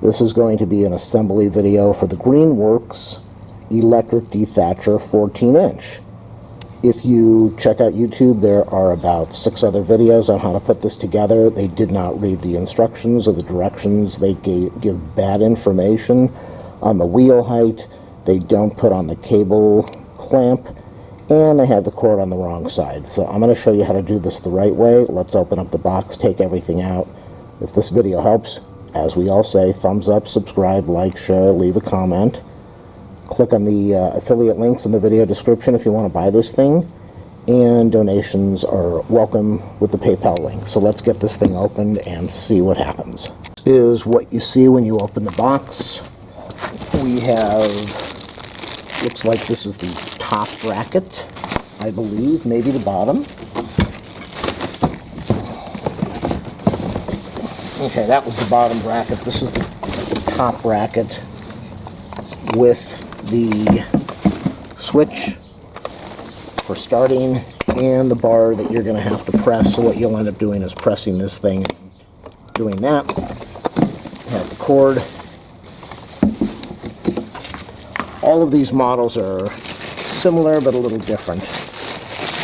This is going to be an assembly video for the Greenworks electric Dethatcher 14-inch. If you check out YouTube, there are about 6 other videos on how to put this together. They did not read the instructions or the directions. They give bad information on the wheel height. They don't put on the cable clamp, and they have the cord on the wrong side. So I'm going to show you how to do this the right way. Let's open up the box, take everything out. If this video helps, as we all say, thumbs up, subscribe, like, share, leave a comment. Click on the affiliate links in the video description if you want to buy this thing. And donations are welcome with the PayPal link. So let's get this thing opened and see what happens. This is what you see when you open the box. We have, looks like this is the top bracket, I believe, maybe the bottom. Okay, that was the bottom bracket. This is the top bracket with the switch for starting and the bar that you're going to have to press. So what you'll end up doing is pressing this thing, doing that. You have the cord. All of these models are similar but a little different.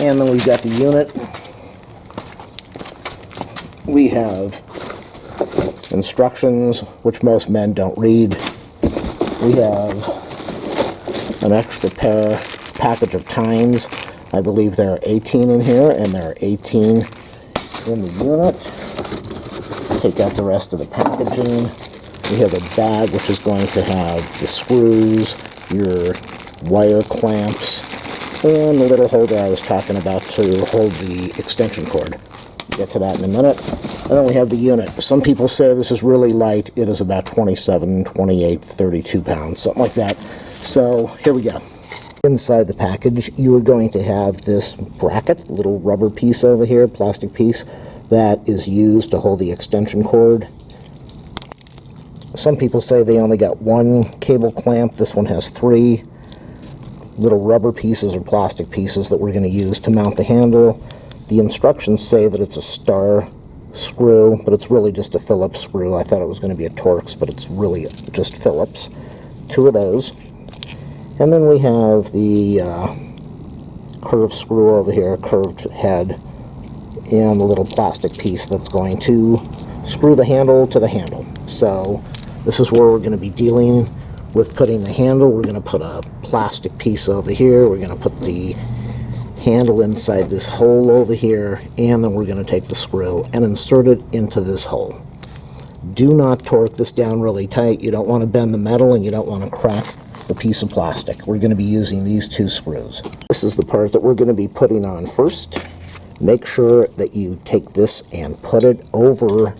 And then we've got the unit. We have instructions, which most men don't read. We have an extra package of tines. I believe there are 18 in here, and there are 18 in the unit. Take out the rest of the packaging. We have a bag which is going to have the screws, your wire clamps, and the little holder I was talking about to hold the extension cord. We'll get to that in a minute. And then we have the unit. Some people say this is really light. It is about 27, 28, 32 pounds, something like that. So here we go. Inside the package, you are going to have this bracket, little rubber piece over here, plastic piece, that is used to hold the extension cord. Some people say they only got 1 cable clamp. This one has 3 little rubber pieces or plastic pieces that we're going to use to mount the handle. The instructions say that it's a star screw, but it's really just a Phillips screw. I thought it was going to be a Torx, but it's really just Phillips. 2 of those. And then we have the curved screw over here, curved head, and the little plastic piece that's going to screw the handle to the handle. So this is where we're going to be dealing with putting the handle. We're going to put a plastic piece over here. We're going to put the handle inside this hole over here, and then we're going to take the screw and insert it into this hole. Do not torque this down really tight. You don't want to bend the metal, and you don't want to crack the piece of plastic. We're going to be using these 2 screws. This is the part that we're going to be putting on first. Make sure that you take this and put it over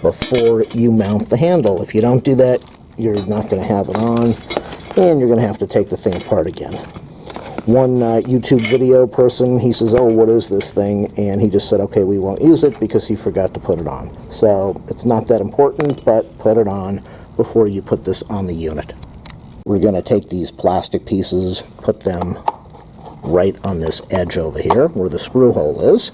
before you mount the handle. If you don't do that, you're not going to have it on, and you're going to have to take the thing apart again. One YouTube video person, he says, "Oh, what is this thing?" And he just said, "Okay, we won't use it," because he forgot to put it on. So it's not that important, but put it on before you put this on the unit. We're going to take these plastic pieces, put them right on this edge over here where the screw hole is.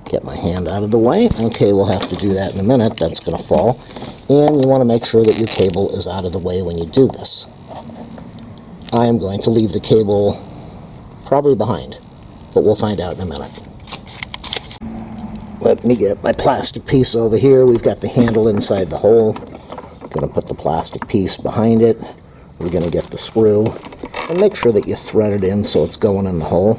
Get my hand out of the way. Okay, we'll have to do that in a minute. That's going to fall. And you want to make sure that your cable is out of the way when you do this. I am going to leave the cable probably behind, but we'll find out in a minute. Let me get my plastic piece over here. We've got the handle inside the hole. Going to put the plastic piece behind it. We're going to get the screw and make sure that you thread it in so it's going in the hole.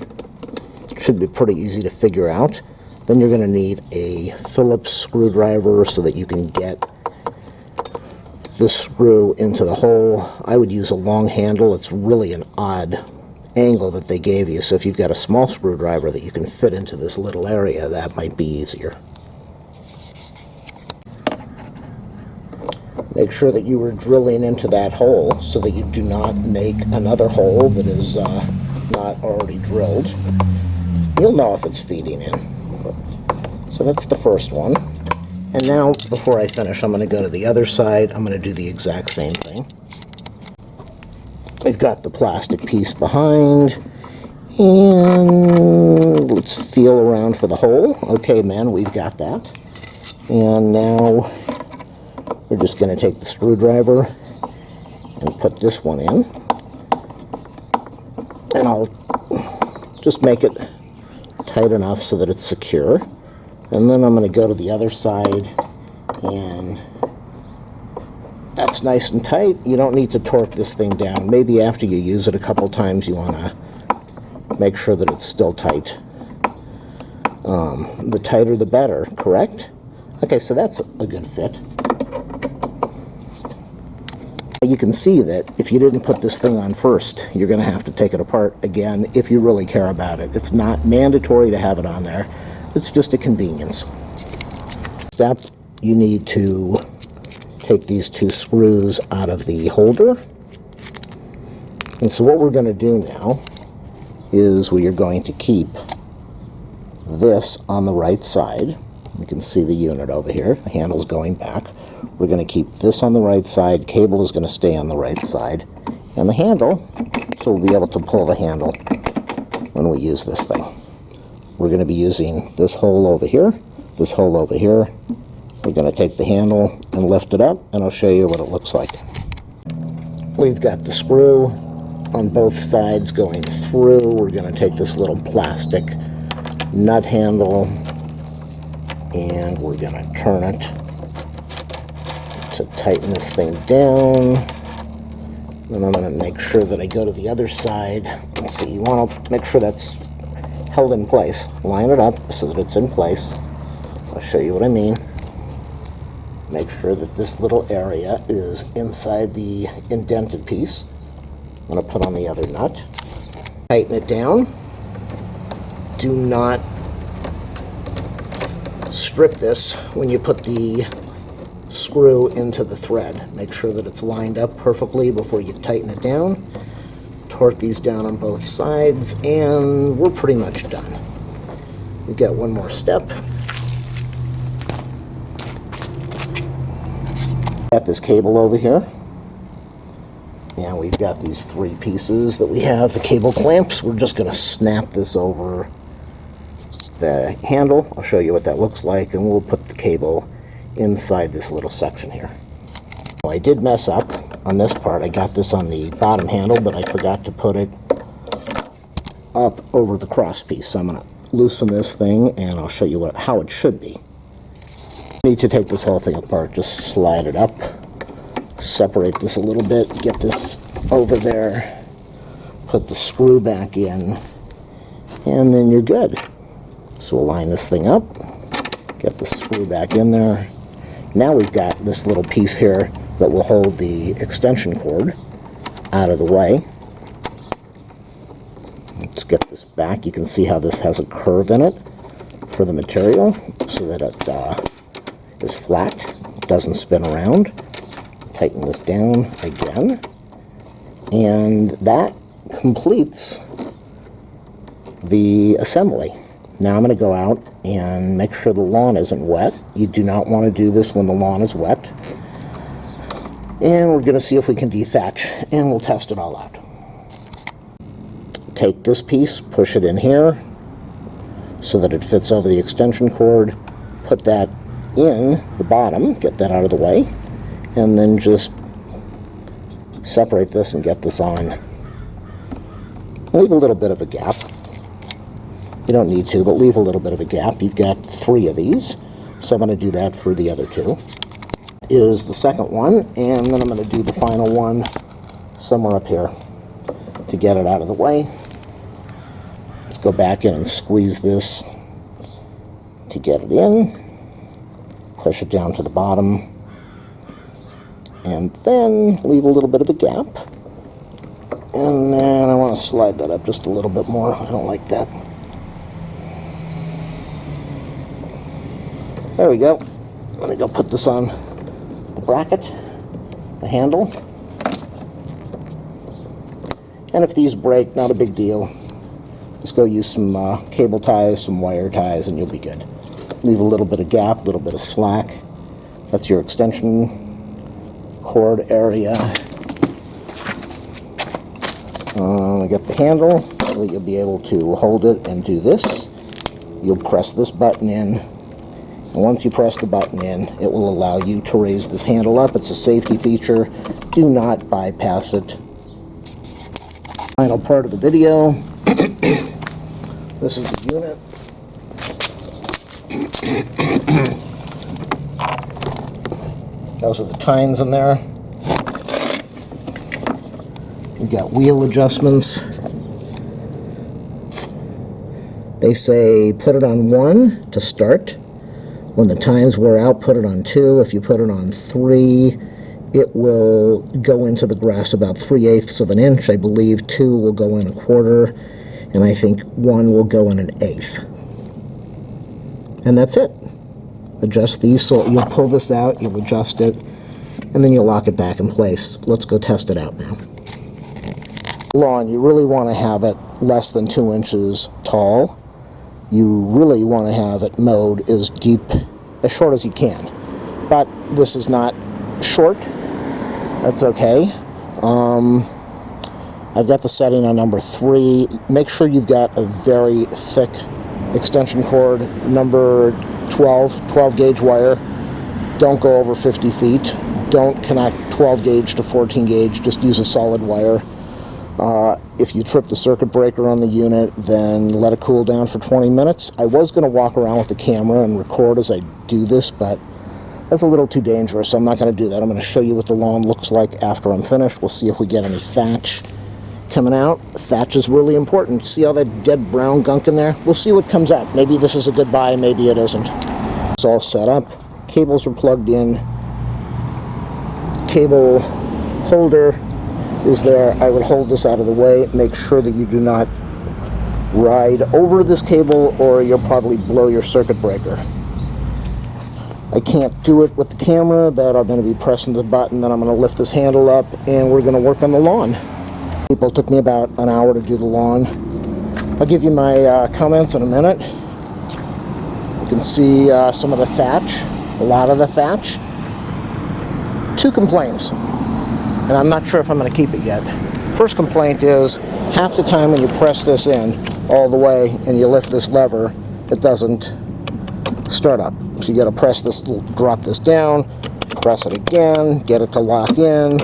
It should be pretty easy to figure out. Then you're going to need a Phillips screwdriver so that you can get this screw into the hole. I would use a long handle. It's really an odd angle that they gave you, so if you've got a small screwdriver that you can fit into this little area, that might be easier. Make sure that you are drilling into that hole so that you do not make another hole that is not already drilled. You'll know if it's feeding in. So that's the first one. And now, before I finish, I'm going to go to the other side. I'm going to do the exact same thing. We've got the plastic piece behind, and let's feel around for the hole. Okay, man, we've got that. And now we're just going to take the screwdriver and put this one in. And I'll just make it tight enough so that it's secure. And then I'm going to go to the other side, and that's nice and tight. You don't need to torque this thing down. Maybe after you use it a couple times you want to make sure that it's still tight. The tighter the better, correct? Okay, so that's a good fit. You can see that if you didn't put this thing on first, you're going to have to take it apart again if you really care about it. It's not mandatory to have it on there. It's just a convenience. Step, you need to take these two screws out of the holder. And so what we're going to do now is we are going to keep this on the right side. You can see the unit over here. The handle's going back. We're going to keep this on the right side. Cable is going to stay on the right side. And the handle, so we'll be able to pull the handle when we use this thing. We're going to be using this hole over here, this hole over here. We're going to take the handle and lift it up, and I'll show you what it looks like. We've got the screw on both sides going through. We're going to take this little plastic nut handle, and we're going to turn it to tighten this thing down. Then I'm going to make sure that I go to the other side. Let's see, you want to make sure that's held in place. Line it up so that it's in place. I'll show you what I mean. Make sure that this little area is inside the indented piece. I'm going to put on the other nut. Tighten it down. Do not strip this when you put the screw into the thread. Make sure that it's lined up perfectly before you tighten it down. Torque these down on both sides, and we're pretty much done. We've got one more step. Got this cable over here, and we've got these three pieces that we have, the cable clamps. We're just going to snap this over the handle. I'll show you what that looks like, and we'll put the cable inside this little section here. I did mess up on this part. I got this on the bottom handle, but I forgot to put it up over the cross piece. So I'm going to loosen this thing, and I'll show you how it should be. You need to take this whole thing apart. Just slide it up, separate this a little bit, get this over there, put the screw back in, and then you're good. So we'll line this thing up, get the screw back in there. Now we've got this little piece here that will hold the extension cord out of the way. Let's get this back. You can see how this has a curve in it for the material so that it is flat, doesn't spin around. Tighten this down again. And that completes the assembly. Now I'm going to go out and make sure the lawn isn't wet. You do not want to do this when the lawn is wet. And we're going to see if we can dethatch, and we'll test it all out. Take this piece, push it in here so that it fits over the extension cord. Put that in the bottom, get that out of the way, and then just separate this and get this on. Leave a little bit of a gap. You don't need to, but leave a little bit of a gap. You've got 3 of these, so I'm going to do that for the other 2. Is the second one, and then I'm going to do the final one somewhere up here to get it out of the way. Let's go back in and squeeze this to get it in. Push it down to the bottom, and then leave a little bit of a gap. And then I want to slide that up just a little bit more. I don't like that. There we go. Let me go put this on the bracket, the handle. And if these break, not a big deal. Just go use some cable ties, some wire ties, and you'll be good. Leave a little bit of gap, a little bit of slack. That's your extension cord area. I get the handle so you'll be able to hold it and do this. You'll press this button in, And once you press the button in, it will allow you to raise this handle up. It's a safety feature. Do not bypass it. Final part of the video. This is the unit. Those are the tines in there. You've got wheel adjustments. They say put it on 1 to start. When the tines wear out, put it on 2. If you put it on 3, it will go into the grass about 3/8 of an inch. I believe 2 will go in 1/4, and I think 1 will go in 1/8. And that's it. Adjust these, so you'll pull this out, you'll adjust it, and then you'll lock it back in place. Let's go test it out now. Lawn, you really want to have it less than 2 inches tall. You really want to have it mowed as deep, as short as you can. But this is not short. That's okay. I've got the setting on number 3. Make sure you've got a very thick extension cord. Number 12 gauge wire. Don't go over 50 feet. Don't connect 12 gauge to 14 gauge. Just use a solid wire. If you trip the circuit breaker on the unit, then let it cool down for 20 minutes. I was going to walk around with the camera and record as I do this, but that's a little too dangerous, so I'm not going to do that. I'm going to show you what the lawn looks like after I'm finished. We'll see if we get any thatch coming out. Thatch is really important. See all that dead brown gunk in there? We'll see what comes out. Maybe this is a good buy, maybe it isn't. It's all set up. Cables are plugged in. Cable holder is there. I would hold this out of the way. Make sure that you do not ride over this cable or you'll probably blow your circuit breaker. I can't do it with the camera, but I'm going to be pressing the button, then I'm going to lift this handle up and we're going to work on the lawn. It took me about an hour to do the lawn. I'll give you my comments in a minute. You can see some of the thatch, a lot of the thatch. 2 complaints. And I'm not sure if I'm going to keep it yet. First complaint is, half the time when you press this in all the way and you lift this lever, it doesn't start up. So you got to press this, drop this down, press it again, get it to lock in.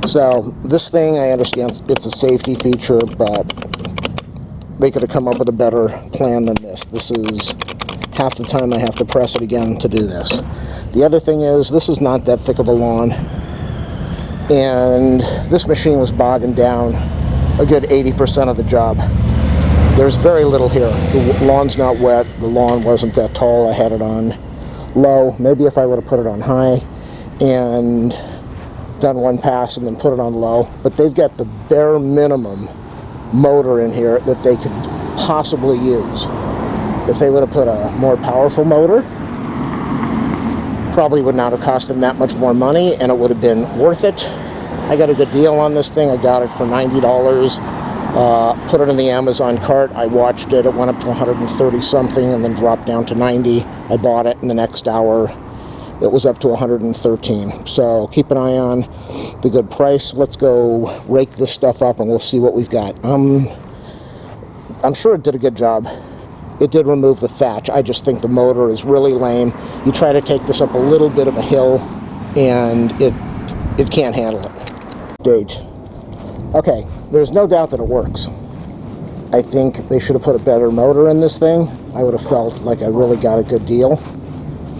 So this thing, I understand it's a safety feature, but they could have come up with a better plan than this. This is half the time I have to press it again to do this. The other thing is, this is not that thick of a lawn. And this machine was bogging down a good 80% of the job. There's very little here. The lawn's not wet. The lawn wasn't that tall. I had it on low. Maybe if I would have put it on high and done one pass and then put it on low. But they've got the bare minimum motor in here that they could possibly use. If they would have put a more powerful motor, probably would not have cost them that much more money, and it would have been worth it. I got a good deal on this thing. I got it for $90. Put it in the Amazon cart. I watched it. It went up to 130 something and then dropped down to 90. I bought it in the next hour. It was up to 113. So keep an eye on the good price. Let's go rake this stuff up and we'll see what we've got. I'm sure it did a good job. It did remove the thatch. I just think the motor is really lame. You try to take this up a little bit of a hill and it can't handle it. Date. Okay, there's no doubt that it works. I think they should have put a better motor in this thing. I would have felt like I really got a good deal.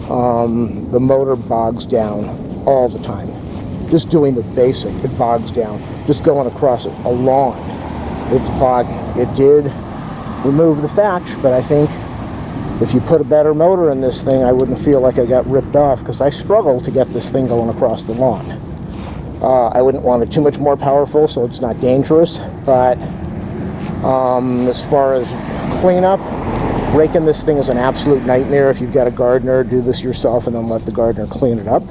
The motor bogs down all the time. Just doing the basic, it bogs down. Just going across a lawn, it's bogging. It did remove the thatch, but I think if you put a better motor in this thing, I wouldn't feel like I got ripped off, because I struggle to get this thing going across the lawn. I wouldn't want it too much more powerful so it's not dangerous, but as far as cleanup, raking this thing is an absolute nightmare. If you've got a gardener, do this yourself and then let the gardener clean it up.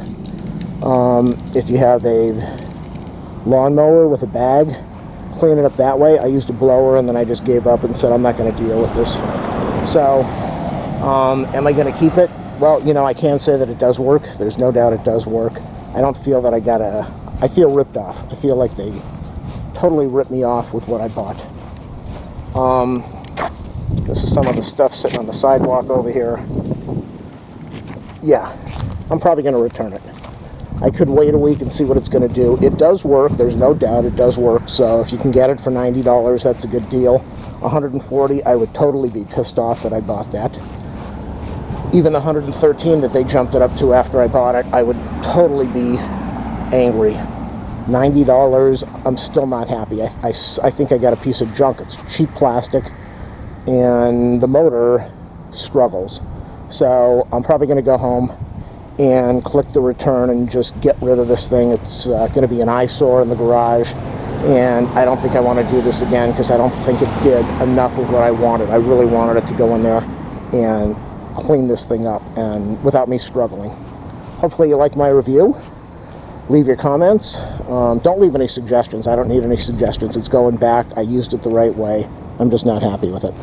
If you have a lawnmower with a bag, clean it up that way. I used a blower and then I just gave up and said I'm not going to deal with this. So, am I going to keep it? Well, you know, I can say that it does work. There's no doubt it does work. I don't feel that I feel ripped off. I feel like they totally ripped me off with what I bought. This is some of the stuff sitting on the sidewalk over here. yeah, I'm probably going to return it. I could wait a week and see what it's going to do. It does work, there's no doubt it does work, so if you can get it for $90, that's a good deal. $140, I would totally be pissed off that I bought that. Even the $113 that they jumped it up to after I bought it, I would totally be angry. $90, I'm still not happy. I think I got a piece of junk. It's cheap plastic, and the motor struggles. So I'm probably going to go home and click the return and just get rid of this thing. It's going to be an eyesore in the garage, and I don't think I want to do this again because I don't think it did enough of what I wanted. I really wanted it to go in there and clean this thing up and without me struggling. Hopefully you like my review. Leave your comments. Don't leave any suggestions. I don't need any suggestions. It's going back. I used it the right way. I'm just not happy with it.